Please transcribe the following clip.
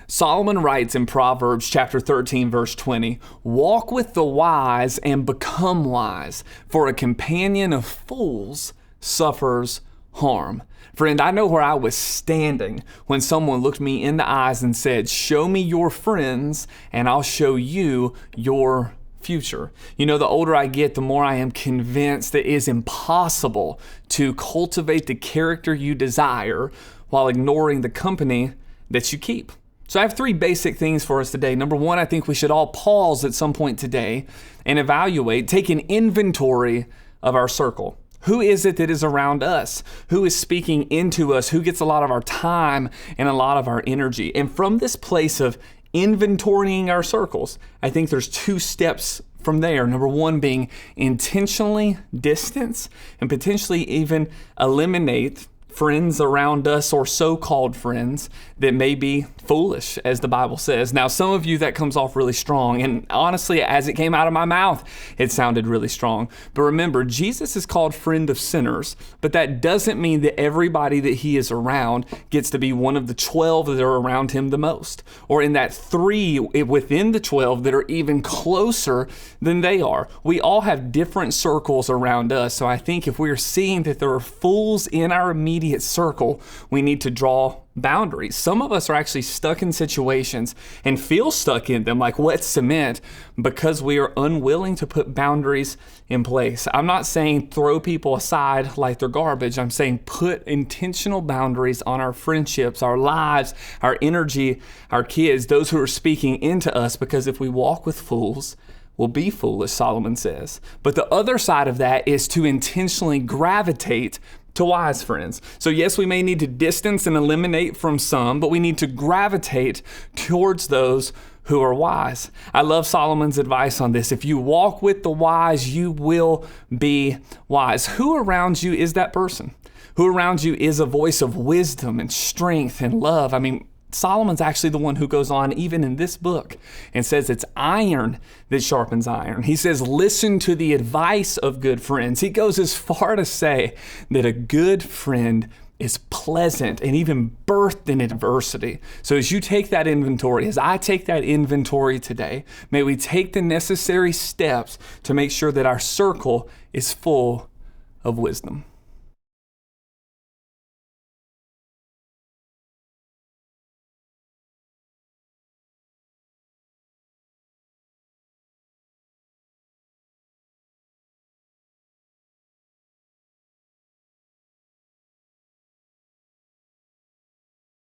Solomon writes in Proverbs chapter 13, verse 20, "Walk with the wise and become wise, for a companion of fools suffers harm." Friend, I know where I was standing when someone looked me in the eyes and said, "Show me your friends and I'll show you your future." You know, the older I get, the more I am convinced that it is impossible to cultivate the character you desire while ignoring the company that you keep. So I have three basic things for us today. Number one, I think we should all pause at some point today and evaluate, take an inventory of our circle. Who is it that is around us? Who is speaking into us? Who gets a lot of our time and a lot of our energy? And from this place of inventorying our circles, I think there's two steps from there. Number one being intentionally distance and potentially even eliminate friends around us or so-called friends that may be foolish, as the Bible says. Now, some of you, that comes off really strong. And honestly, as it came out of my mouth, it sounded really strong. But remember, Jesus is called friend of sinners, but that doesn't mean that everybody that he is around gets to be one of the 12 that are around him the most, or in that 3 within the 12 that are even closer than they are. We all have different circles around us. So I think if we're seeing that there are fools in our immediate circle, we need to draw boundaries. Some of us are actually stuck in situations and feel stuck in them like wet cement because we are unwilling to put boundaries in place. I'm not saying throw people aside like they're garbage. I'm saying put intentional boundaries on our friendships, our lives, our energy, our kids, those who are speaking into us, because if we walk with fools, we'll be foolish, Solomon says. But the other side of that is to intentionally gravitate to wise friends. So yes, we may need to distance and eliminate from some, but we need to gravitate towards those who are wise. I love Solomon's advice on this. If you walk with the wise, you will be wise. Who around you is that person? Who around you is a voice of wisdom and strength and love? I mean, Solomon's actually the one who goes on, even in this book, and says it's iron that sharpens iron. He says, listen to the advice of good friends. He goes as far to say that a good friend is pleasant and even birthed in adversity. So as you take that inventory, as I take that inventory today, may we take the necessary steps to make sure that our circle is full of wisdom.